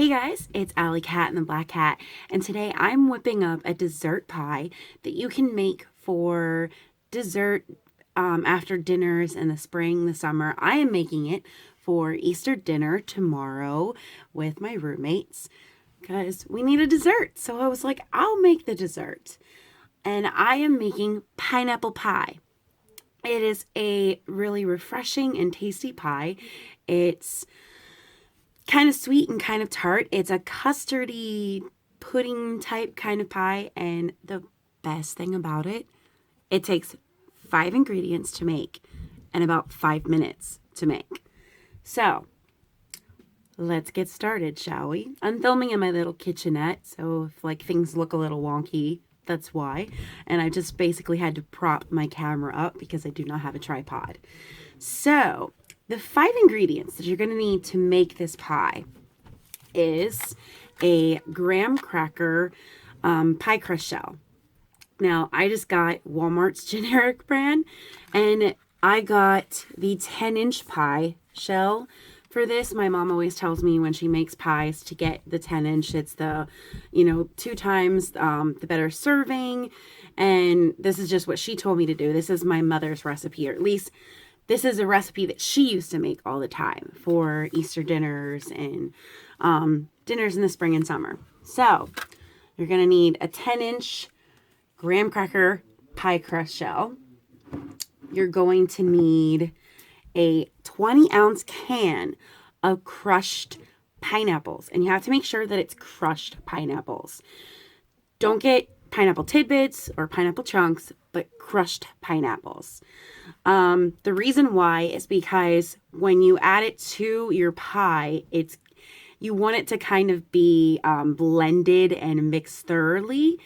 Hey guys, it's Alley Cat and the Black Cat, and today I'm whipping up a dessert pie that you can make for dessert after dinners in the spring, the summer. I am making it for Easter dinner tomorrow with my roommates because we need a dessert. So I was like, I'll make the dessert. And I am making pineapple pie. It is a really refreshing and tasty pie. It's kind of sweet and kind of tart. It's a custardy pudding type kind of pie, and the best thing about it, it takes 5 ingredients to make and about 5 minutes to make. So let's get started, shall we? I'm filming in my little kitchenette, so if things look a little wonky, that's why. And I just basically had to prop my camera up because I do not have a tripod. So the 5 ingredients that you're going to need to make this pie is a graham cracker pie crust shell. Now, I just got Walmart's generic brand, and I got the 10-inch pie shell. For this, my mom always tells me when she makes pies to get the 10-inch. It's the, 2 times the better serving, and this is just what she told me to do. This is my mother's recipe, or at least this is a recipe that she used to make all the time for Easter dinners and dinners in the spring and summer. So you're going to need a 10-inch graham cracker pie crust shell. You're going to need a 20-ounce can of crushed pineapples. And you have to make sure that it's crushed pineapples. Don't get pineapple tidbits or pineapple chunks, but crushed pineapples. The reason why is because when you add it to your pie, you want it to kind of be blended and mixed thoroughly.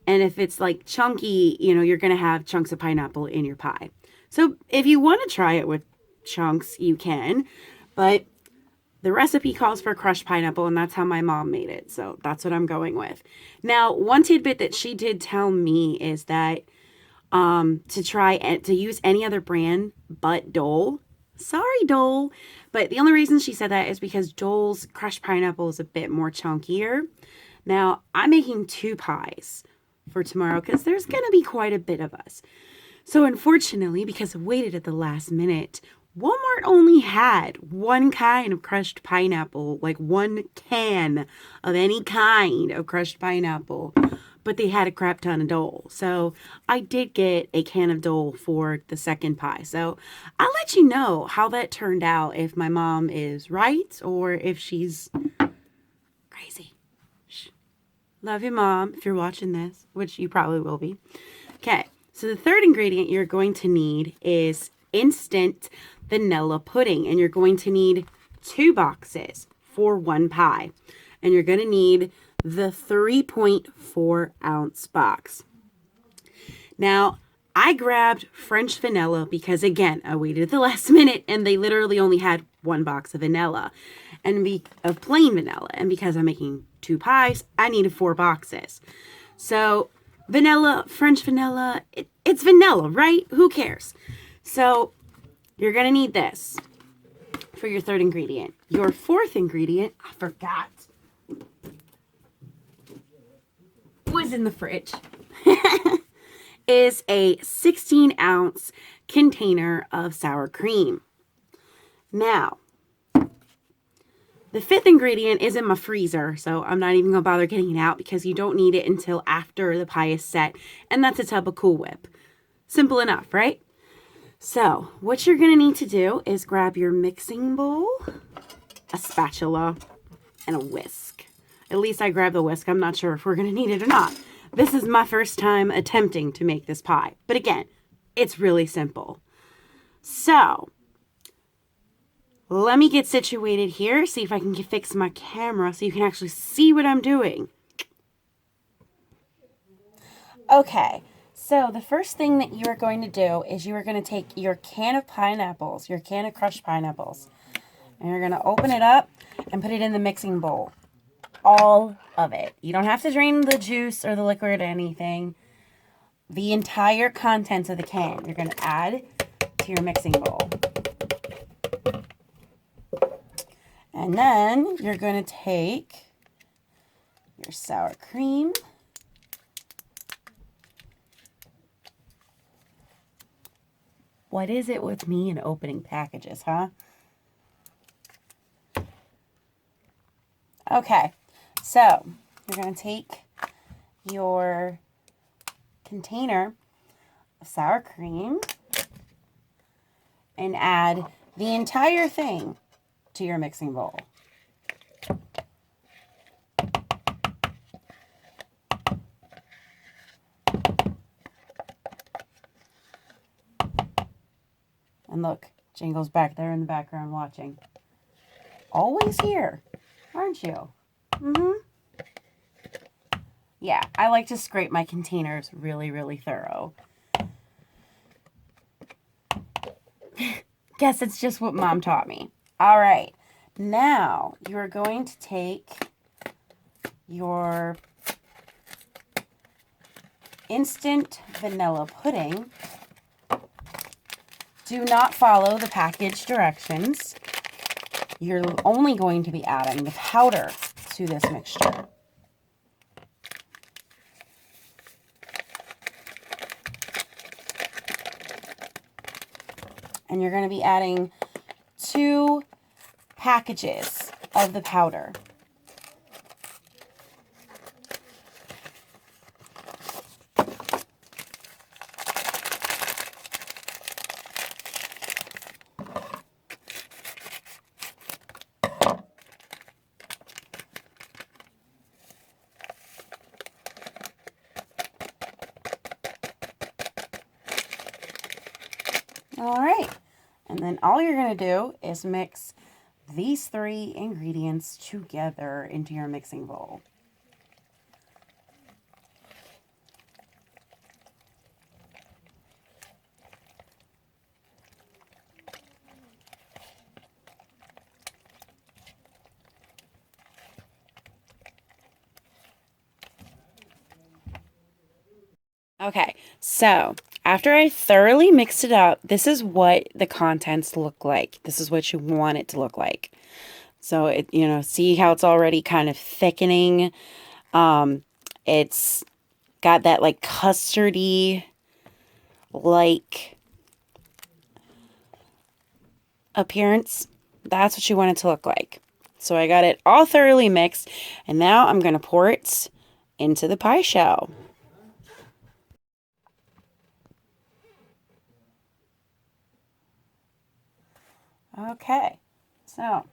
And if it's chunky, you're going to have chunks of pineapple in your pie. So if you want to try it with chunks, you can, but the recipe calls for crushed pineapple, and that's how my mom made it. So that's what I'm going with. Now, one tidbit that she did tell me is that to use any other brand but Dole. Sorry, Dole. But the only reason she said that is because Dole's crushed pineapple is a bit more chunkier. Now, I'm making 2 pies for tomorrow because there's going to be quite a bit of us. So unfortunately, because I waited at the last minute, Walmart only had one kind of crushed pineapple, one can of any kind of crushed pineapple, but they had a crap ton of Dole. So I did get a can of Dole for the second pie. So I'll let you know how that turned out, if my mom is right or if she's crazy. Shh. Love you, Mom, if you're watching this, which you probably will be. Okay, so the third ingredient you're going to need is instant vanilla pudding, and you're going to need 2 boxes for 1 pie, and you're going to need the 3.4 ounce box. Now, I grabbed French vanilla because, again, I waited at the last minute and they literally only had 1 box of vanilla of plain vanilla, and because I'm making 2 pies, I needed 4 boxes. So vanilla, French vanilla, it's vanilla, right? Who cares? So you're going to need this for your third ingredient. Your fourth ingredient, I forgot, was in the fridge, is a 16-ounce container of sour cream. Now, the 5th ingredient is in my freezer, so I'm not even going to bother getting it out because you don't need it until after the pie is set, and that's a tub of Cool Whip. Simple enough, right? So, what you're going to need to do is grab your mixing bowl, a spatula, and a whisk. At least I grabbed the whisk. I'm not sure if we're going to need it or not. This is my first time attempting to make this pie. But again, it's really simple. So, let me get situated here, see if I can fix my camera so you can actually see what I'm doing. Okay. So the first thing that you are going to do is you are going to take your can of pineapples, your can of crushed pineapples, and you're going to open it up and put it in the mixing bowl. All of it. You don't have to drain the juice or the liquid or anything. The entire contents of the can you're going to add to your mixing bowl. And then you're going to take your sour cream. What is it with me and opening packages, huh? Okay, so you're going to take your container of sour cream and add the entire thing to your mixing bowl. And look, Jingle's back there in the background watching. Always here, aren't you? Mm-hmm. Yeah, I like to scrape my containers really, really thorough. Guess it's just what Mom taught me. All right, now you're going to take your instant vanilla pudding. Do not follow the package directions. You're only going to be adding the powder to this mixture. And you're going to be adding 2 packages of the powder. All right, and then all you're going to do is mix these 3 ingredients together into your mixing bowl. Okay, so after I thoroughly mixed it up, this is what the contents look like. This is what you want it to look like. So, see how it's already kind of thickening. It's got that like custardy like appearance. That's what you want it to look like. So I got it all thoroughly mixed, and now I'm going to pour it into the pie shell. Okay, so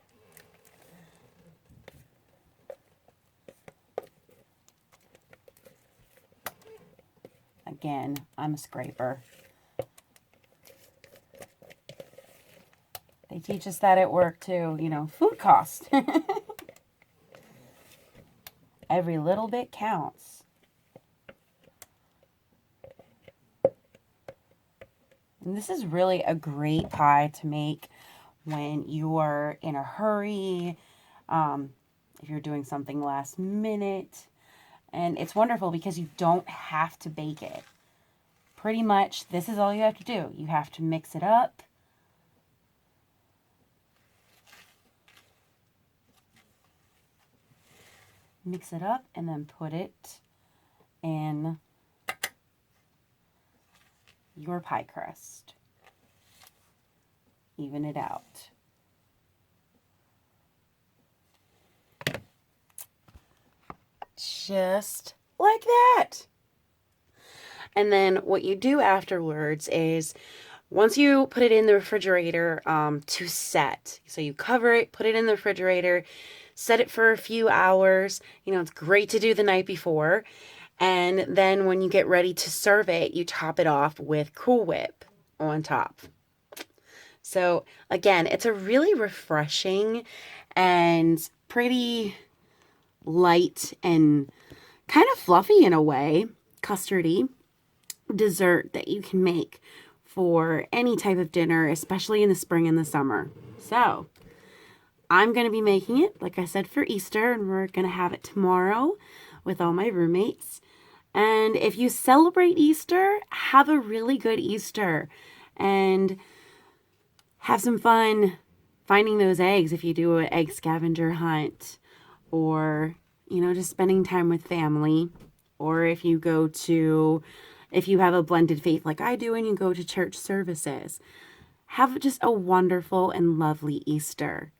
again, I'm a scraper. They teach us that at work too, food cost. Every little bit counts. And this is really a great pie to make when you are in a hurry, if you're doing something last minute. And it's wonderful because you don't have to bake it. Pretty much, this is all you have to do. You have to mix it up. Mix it up and then put it in your pie crust. Even it out. Just like that. And then what you do afterwards is, once you put it in the refrigerator to set, so you cover it, put it in the refrigerator, set it for a few hours. It's great to do the night before. And then when you get ready to serve it, you top it off with Cool Whip on top. So again, it's a really refreshing and pretty light and kind of fluffy in a way, custardy dessert that you can make for any type of dinner, especially in the spring and the summer. So I'm going to be making it, like I said, for Easter, and we're going to have it tomorrow with all my roommates. And if you celebrate Easter, have a really good Easter and have some fun finding those eggs if you do an egg scavenger hunt, or just spending time with family. Or if you have a blended faith like I do and you go to church services, have just a wonderful and lovely Easter.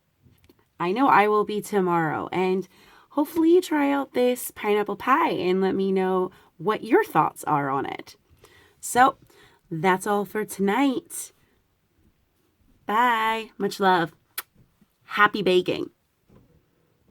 I know I will be tomorrow, and hopefully you try out this pineapple pie and let me know what your thoughts are on it. So that's all for tonight. Bye. Much love. Happy baking.